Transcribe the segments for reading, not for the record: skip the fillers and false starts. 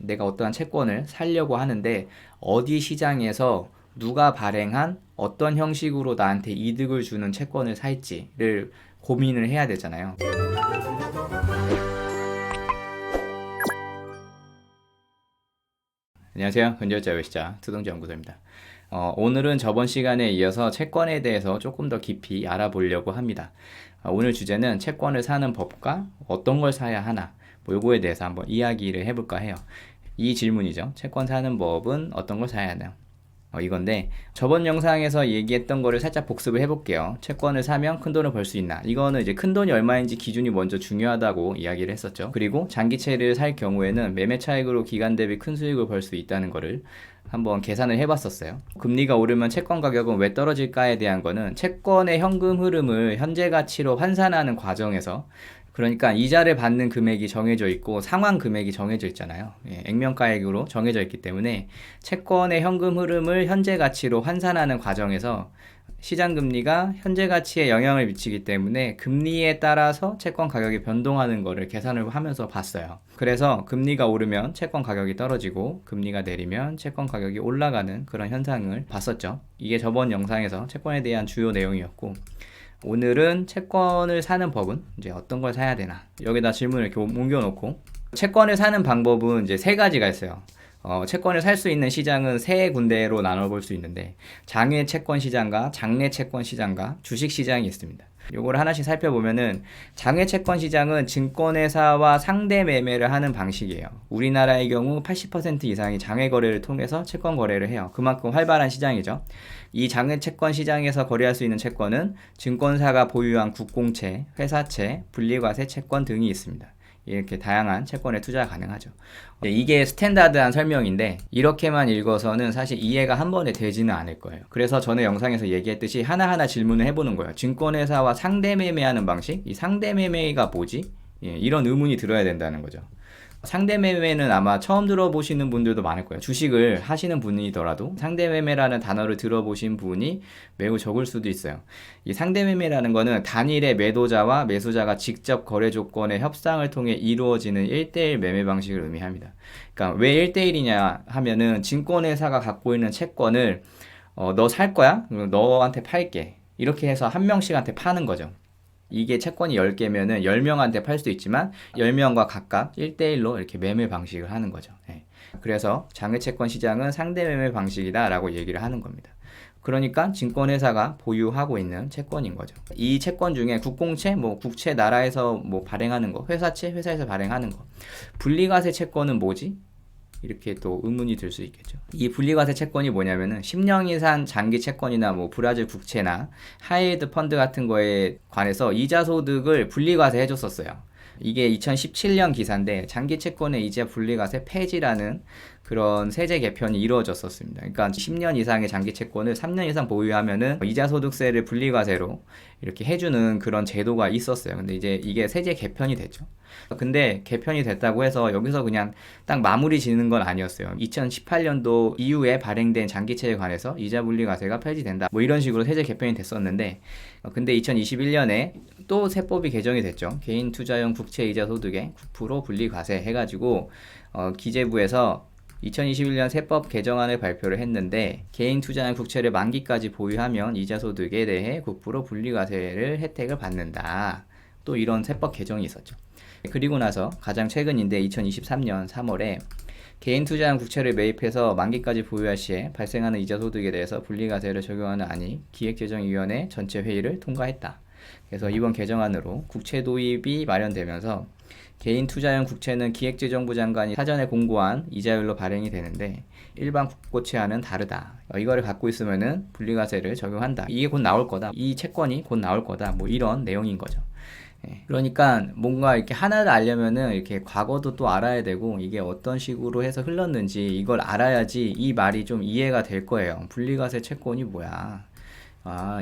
내가 어떠한 채권을 사려고 하는데 어디 시장에서 누가 발행한 어떤 형식으로 나한테 이득을 주는 채권을 살지를 고민을 해야 되잖아요. 안녕하세요. 건설자 외시자 투동지연구소입니다. 오늘은 저번 시간에 이어서 채권에 대해서 조금 더 깊이 알아보려고 합니다. 오늘 주제는 채권을 사는 법과 어떤 걸 사야 하나, 요거에 대해서 한번 이야기를 해볼까 해요. 이 질문이죠. 채권 사는 법은 어떤 걸 사야 하나요? 이건데 저번 영상에서 얘기했던 거를 살짝 복습을 해볼게요. 채권을 사면 큰 돈을 벌 수 있나? 이거는 이제 큰 돈이 얼마인지 기준이 먼저 중요하다고 이야기를 했었죠. 그리고 장기채를 살 경우에는 매매 차익으로 기간 대비 큰 수익을 벌 수 있다는 거를 한번 계산을 해봤었어요. 금리가 오르면 채권 가격은 왜 떨어질까에 대한 거는 채권의 현금 흐름을 현재 가치로 환산하는 과정에서, 그러니까 이자를 받는 금액이 정해져 있고 상환 금액이 정해져 있잖아요. 액면가액으로 정해져 있기 때문에 채권의 현금 흐름을 현재 가치로 환산하는 과정에서 시장 금리가 현재 가치에 영향을 미치기 때문에 금리에 따라서 채권 가격이 변동하는 거를 계산을 하면서 봤어요. 그래서 금리가 오르면 채권 가격이 떨어지고 금리가 내리면 채권 가격이 올라가는 그런 현상을 봤었죠. 이게 저번 영상에서 채권에 대한 주요 내용이었고, 오늘은 채권을 사는 법은 이제 어떤 걸 사야 되나, 여기다 질문을 이렇게 옮겨놓고, 채권을 사는 방법은 이제 세 가지가 있어요. 채권을 살 수 있는 시장은 세 군데로 나눠볼 수 있는데, 장외 채권 시장과 장내 채권 시장과 주식 시장이 있습니다. 요거를 하나씩 살펴보면은, 장외 채권 시장은 증권회사와 상대 매매를 하는 방식이에요. 우리나라의 경우 80% 이상이 장외 거래를 통해서 채권 거래를 해요. 그만큼 활발한 시장이죠. 이 장외 채권 시장에서 거래할 수 있는 채권은 증권사가 보유한 국공채, 회사채, 분리과세 채권 등이 있습니다. 이렇게 다양한 채권에 투자가 가능하죠. 이게 스탠다드한 설명인데 이렇게만 읽어서는 사실 이해가 한 번에 되지는 않을 거예요. 그래서 전에 영상에서 얘기했듯이 하나하나 질문을 해보는 거예요. 증권회사와 상대 매매하는 방식? 이 상대 매매가 뭐지? 이런 의문이 들어야 된다는 거죠. 상대 매매는 아마 처음 들어보시는 분들도 많을 거예요. 주식을 하시는 분이더라도 상대 매매라는 단어를 들어보신 분이 매우 적을 수도 있어요. 이 상대 매매라는 거는 단일의 매도자와 매수자가 직접 거래 조건의 협상을 통해 이루어지는 1대1 매매 방식을 의미합니다. 그러니까 왜 1대1이냐 하면은, 증권회사가 갖고 있는 채권을 너 살 거야? 너한테 팔게. 이렇게 해서 한 명씩한테 파는 거죠. 이게 채권이 10개면은 10명한테 팔 수 있지만 10명과 각각 1대1로 이렇게 매매 방식을 하는 거죠. 그래서 장외 채권 시장은 상대 매매 방식이다 라고 얘기를 하는 겁니다. 그러니까 증권회사가 보유하고 있는 채권인 거죠. 이 채권 중에 국공채, 국채 나라에서 발행하는 거, 회사채, 회사에서 발행하는 거. 분리과세 채권은 뭐지? 이렇게 또 의문이 들 수 있겠죠. 이 분리과세 채권이 뭐냐면은 10년 이상 장기 채권이나 브라질 국채나 하이힐드 펀드 같은 거에 관해서 이자 소득을 분리과세 해줬었어요. 이게 2017년 기사인데 장기 채권의 이자 분리과세 폐지라는 그런 세제 개편이 이루어졌었습니다. 그러니까 10년 이상의 장기 채권을 3년 이상 보유하면은 이자 소득세를 분리과세로 이렇게 해주는 그런 제도가 있었어요. 근데 이제 이게 세제 개편이 됐죠. 근데 개편이 됐다고 해서 여기서 그냥 딱 마무리 지는 건 아니었어요. 2018년도 이후에 발행된 장기채에 관해서 이자 분리과세가 폐지된다, 이런 식으로 세제 개편이 됐었는데, 근데 2021년에 또 세법이 개정이 됐죠. 개인 투자용 국채 이자 소득의 9% 분리과세 해가지고 기재부에서 2021년 세법 개정안을 발표를 했는데, 개인 투자용 국채를 만기까지 보유하면 이자 소득에 대해 9% 분리과세를 혜택을 받는다. 또 이런 세법 개정이 있었죠. 그리고 나서 가장 최근인데 2023년 3월에 개인 투자용 국채를 매입해서 만기까지 보유할 시에 발생하는 이자 소득에 대해서 분리과세를 적용하는 안이 기획재정위원회 전체 회의를 통과했다. 그래서 이번 개정안으로 국채 도입이 마련되면서 개인 투자용 국채는 기획재정부 장관이 사전에 공고한 이자율로 발행이 되는데 일반 국고채와는 다르다. 이거를 갖고 있으면은 분리과세를 적용한다. 이게 곧 나올 거다. 이 채권이 곧 나올 거다. 이런 내용인 거죠. 그러니까 뭔가 이렇게 하나를 알려면은 이렇게 과거도 또 알아야 되고, 이게 어떤 식으로 해서 흘렀는지 이걸 알아야지 이 말이 좀 이해가 될 거예요. 분리과세 채권이 뭐야?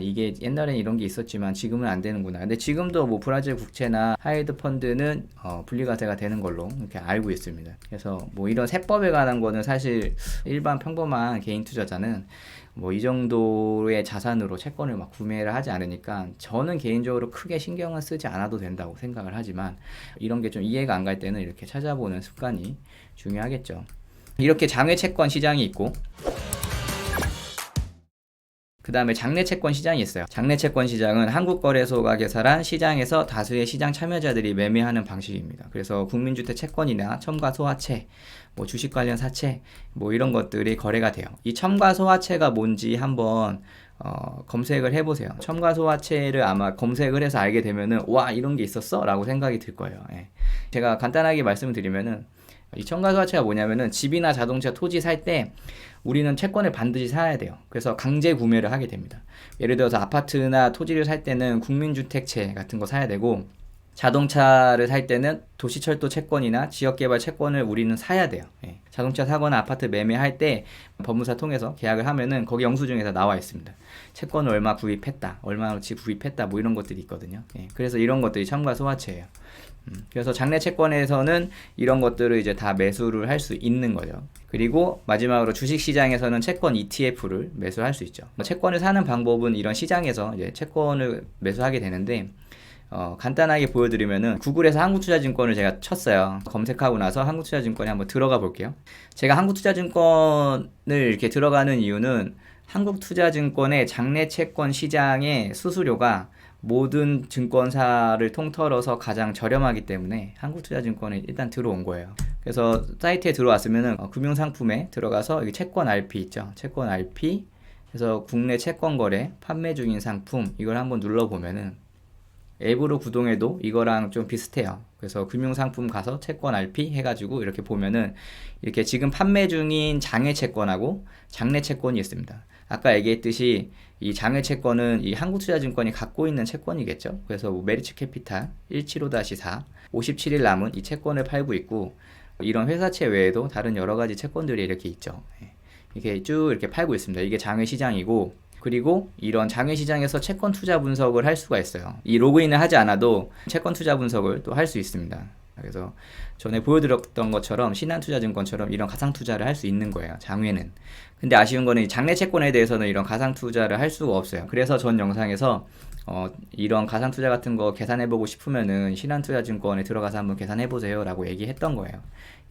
이게 옛날엔 이런 게 있었지만 지금은 안 되는구나. 근데 지금도 뭐 브라질 국채나 하이드 펀드는 분리과세가 되는 걸로 이렇게 알고 있습니다. 그래서 뭐 이런 세법에 관한 거는 사실 일반 평범한 개인 투자자는 뭐 이 정도의 자산으로 채권을 막 구매를 하지 않으니까 저는 개인적으로 크게 신경을 쓰지 않아도 된다고 생각을 하지만 이런 게 좀 이해가 안 갈 때는 이렇게 찾아보는 습관이 중요하겠죠. 이렇게 장외 채권 시장이 있고, 그 다음에 장내 채권 시장이 있어요. 장내 채권 시장은 한국거래소가 개설한 시장에서 다수의 시장 참여자들이 매매하는 방식입니다. 그래서 국민주택 채권이나 첨가소화채, 뭐 주식 관련 사채, 뭐 이런 것들이 거래가 돼요. 이 첨가소화채가 뭔지 한번 검색을 해보세요. 첨가소화채를 아마 검색을 해서 알게 되면은 와, 이런 게 있었어? 라고 생각이 들 거예요. 예. 제가 간단하게 말씀을 드리면은 이 첨가소화채가 뭐냐면은 집이나 자동차, 토지 살 때 우리는 채권을 반드시 사야 돼요. 그래서 강제 구매를 하게 됩니다. 예를 들어서 아파트나 토지를 살 때는 국민주택채 같은 거 사야 되고, 자동차를 살 때는 도시철도 채권이나 지역개발 채권을 우리는 사야 돼요. 예. 자동차 사거나 아파트 매매할 때 법무사 통해서 계약을 하면은 거기 영수증에서 나와 있습니다. 채권을 얼마 구입했다, 얼마치 구입했다, 뭐 이런 것들이 있거든요. 예. 그래서 이런 것들이 첨가소화채예요. 그래서 장내 채권에서는 이런 것들을 이제 다 매수를 할 수 있는 거죠. 그리고 마지막으로 주식시장에서는 채권 ETF를 매수할 수 있죠. 채권을 사는 방법은 이런 시장에서 이제 채권을 매수하게 되는데, 간단하게 보여드리면은 구글에서 한국투자증권을 제가 쳤어요. 검색하고 나서 한국투자증권에 한번 들어가 볼게요. 제가 한국투자증권을 이렇게 들어가는 이유는 한국투자증권의 장내 채권 시장의 수수료가 모든 증권사를 통틀어서 가장 저렴하기 때문에 한국투자증권에 일단 들어온 거예요. 그래서 사이트에 들어왔으면은 금융상품에 들어가서 여기 채권 RP 있죠. 채권 RP 그래서 국내 채권 거래 판매 중인 상품 이걸 한번 눌러보면은 앱으로 구동해도 이거랑 좀 비슷해요. 그래서 금융상품 가서 채권 RP 해가지고 이렇게 보면은 이렇게 지금 판매 중인 장외 채권하고 장내 채권이 있습니다. 아까 얘기했듯이 이 장외 채권은 이 한국투자증권이 갖고 있는 채권이겠죠. 그래서 뭐 메리츠 캐피탈 175-4 57일 남은 이 채권을 팔고 있고, 이런 회사채 외에도 다른 여러 가지 채권들이 이렇게 있죠. 이렇게 쭉 이렇게 팔고 있습니다. 이게 장외 시장이고, 그리고 이런 장외 시장에서 채권 투자 분석을 할 수가 있어요. 이 로그인을 하지 않아도 채권 투자 분석을 또 할 수 있습니다. 그래서 전에 보여드렸던 것처럼 신한투자증권처럼 이런 가상투자를 할 수 있는 거예요, 장외는. 근데 아쉬운 거는 장내 채권에 대해서는 이런 가상투자를 할 수가 없어요. 그래서 전 영상에서 이런 가상투자 같은 거 계산해보고 싶으면은 신한투자증권에 들어가서 한번 계산해보세요 라고 얘기했던 거예요.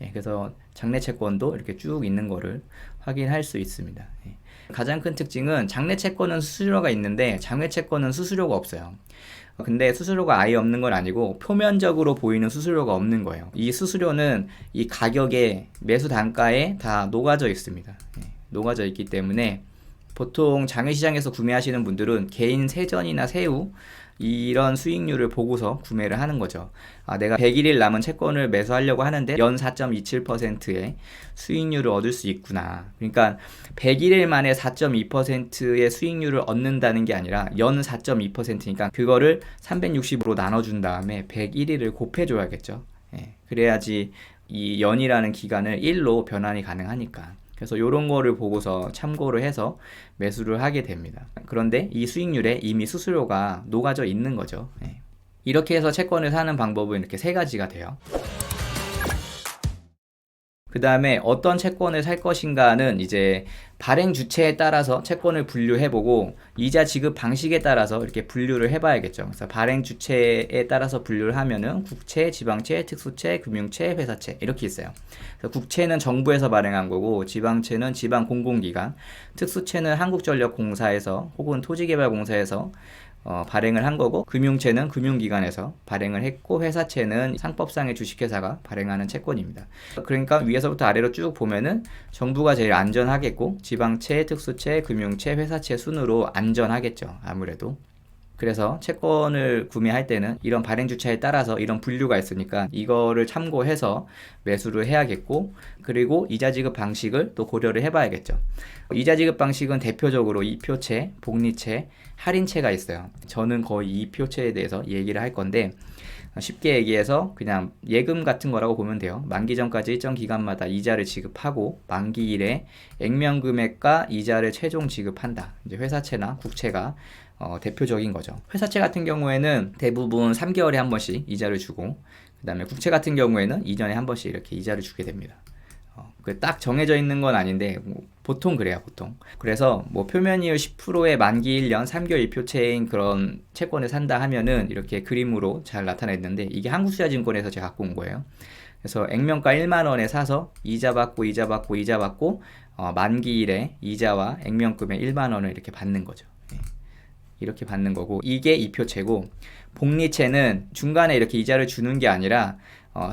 예, 그래서 장내 채권도 이렇게 쭉 있는 거를 확인할 수 있습니다. 예. 가장 큰 특징은 장내 채권은 수수료가 있는데 장외 채권은 수수료가 없어요. 근데 수수료가 아예 없는 건 아니고 표면적으로 보이는 수수료가 없는 거예요. 이 수수료는 이 가격에 매수 단가에 다 녹아져 있습니다. 녹아져 있기 때문에 보통 장외시장에서 구매하시는 분들은 개인 세전이나 세후 이런 수익률을 보고서 구매를 하는 거죠. 내가 101일 남은 채권을 매수하려고 하는데 연 4.27%의 수익률을 얻을 수 있구나. 그러니까 101일 만에 4.2%의 수익률을 얻는다는 게 아니라 연 4.2%니까 그거를 365로 나눠준 다음에 101일을 곱해줘야겠죠. 그래야지 이 연이라는 기간을 1로 변환이 가능하니까. 그래서 이런 거를 보고서 참고를 해서 매수를 하게 됩니다. 그런데 이 수익률에 이미 수수료가 녹아져 있는 거죠. 이렇게 해서 채권을 사는 방법은 이렇게 세 가지가 돼요. 그 다음에 어떤 채권을 살 것인가는 이제 발행 주체에 따라서 채권을 분류해보고 이자 지급 방식에 따라서 이렇게 분류를 해봐야겠죠. 그래서 발행 주체에 따라서 분류를 하면은 국채, 지방채, 특수채, 금융채, 회사채 이렇게 있어요. 그래서 국채는 정부에서 발행한 거고, 지방채는 지방 공공기관, 특수채는 한국전력공사에서 혹은 토지개발공사에서 발행을 한 거고, 금융채는 금융기관에서 발행을 했고, 회사채는 상법상의 주식회사가 발행하는 채권입니다. 그러니까 위에서부터 아래로 쭉 보면은 정부가 제일 안전하겠고, 지방채, 특수채, 금융채, 회사채 순으로 안전하겠죠. 아무래도. 그래서 채권을 구매할 때는 이런 발행 주체에 따라서 이런 분류가 있으니까 이거를 참고해서 매수를 해야겠고, 그리고 이자 지급 방식을 또 고려를 해봐야겠죠. 이자 지급 방식은 대표적으로 이표채, 복리채, 할인채가 있어요. 저는 거의 이표채에 대해서 얘기를 할 건데, 쉽게 얘기해서 그냥 예금 같은 거라고 보면 돼요. 만기 전까지 일정 기간마다 이자를 지급하고 만기일에 액면 금액과 이자를 최종 지급한다. 이제 회사채나 국채가 대표적인 거죠. 회사채 같은 경우에는 대부분 3개월에 한 번씩 이자를 주고, 그 다음에 국채 같은 경우에는 2년에 한 번씩 이렇게 이자를 주게 됩니다. 딱 정해져 있는 건 아닌데 보통 그래요, 보통. 그래서 뭐 표면이율 10%의 만기 1년 3개월 1표채인 그런 채권을 산다 하면은 이렇게 그림으로 잘 나타냈는데, 이게 한국투자증권에서 제가 갖고 온 거예요. 그래서 액면가 1만 원에 사서 이자 받고 만기일에 이자와 액면금의 1만 원을 이렇게 받는 거죠. 이렇게 받는 거고, 이게 2표채고, 복리채는 중간에 이렇게 이자를 주는 게 아니라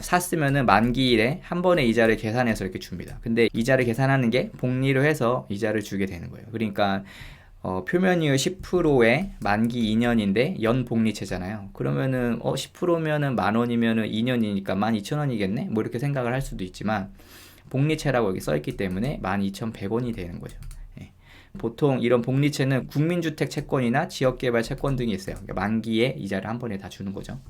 샀으면은 만기일에 한 번에 이자를 계산해서 이렇게 줍니다. 근데 이자를 계산하는 게 복리로 해서 이자를 주게 되는 거예요. 그러니까 표면이율 10%에 만기 2년인데 연 복리채잖아요. 그러면은 10%면은 만 원이면은 2년이니까 12,000원이겠네? 뭐 이렇게 생각을 할 수도 있지만, 복리채라고 여기 써 있기 때문에 12,100원이 되는 거죠. 보통 이런 복리채는 국민주택 채권이나 지역개발 채권 등이 있어요. 그러니까 만기에 이자를 한 번에 다 주는 거죠.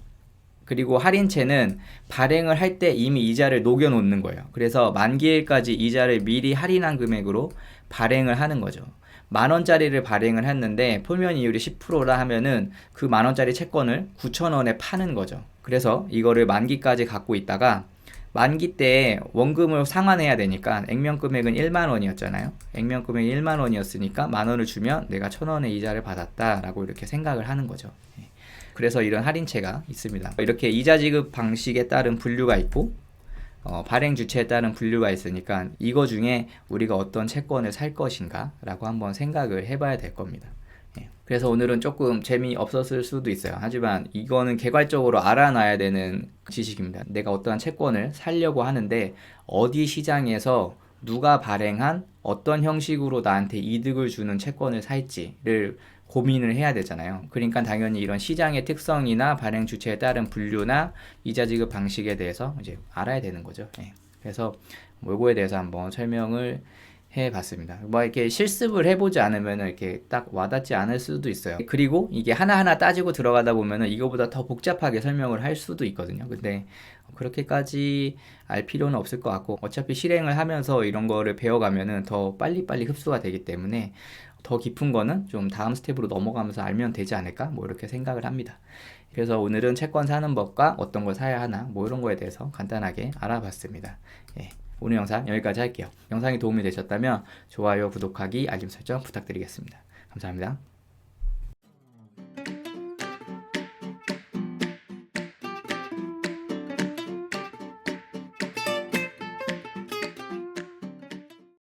그리고 할인채는 발행을 할 때 이미 이자를 녹여 놓는 거예요. 그래서 만기일까지 이자를 미리 할인한 금액으로 발행을 하는 거죠. 만 원짜리를 발행을 했는데 표면 이율이 10%라 하면은 그 만 원짜리 채권을 9,000원에 파는 거죠. 그래서 이거를 만기까지 갖고 있다가 만기 때 원금을 상환해야 되니까, 액면 금액은 1만 원이었잖아요. 액면 금액이 1만 원이었으니까 만 원을 주면 내가 1,000원의 이자를 받았다라고 이렇게 생각을 하는 거죠. 그래서 이런 할인채가 있습니다. 이렇게 이자 지급 방식에 따른 분류가 있고 발행 주체에 따른 분류가 있으니까, 이거 중에 우리가 어떤 채권을 살 것인가 라고 한번 생각을 해봐야 될 겁니다. 그래서 오늘은 조금 재미없었을 수도 있어요. 하지만 이거는 개괄적으로 알아놔야 되는 지식입니다. 내가 어떠한 채권을 사려고 하는데 어디 시장에서 누가 발행한 어떤 형식으로 나한테 이득을 주는 채권을 살지를 고민을 해야 되잖아요. 그러니까 당연히 이런 시장의 특성이나 발행 주체에 따른 분류나 이자 지급 방식에 대해서 이제 알아야 되는 거죠. 그래서 요거에 대해서 한번 설명을 해봤습니다. 뭐 이렇게 실습을 해보지 않으면 이렇게 딱 와닿지 않을 수도 있어요. 그리고 이게 하나하나 따지고 들어가다 보면은 이거보다 더 복잡하게 설명을 할 수도 있거든요. 근데 그렇게까지 알 필요는 없을 것 같고, 어차피 실행을 하면서 이런 거를 배워가면은 더 빨리빨리 흡수가 되기 때문에 더 깊은 거는 좀 다음 스텝으로 넘어가면서 알면 되지 않을까? 뭐 이렇게 생각을 합니다. 그래서 오늘은 채권 사는 법과 어떤 걸 사야 하나 뭐 이런 거에 대해서 간단하게 알아봤습니다. 오늘 영상 여기까지 할게요. 영상이 도움이 되셨다면 좋아요, 구독하기, 알림 설정 부탁드리겠습니다. 감사합니다.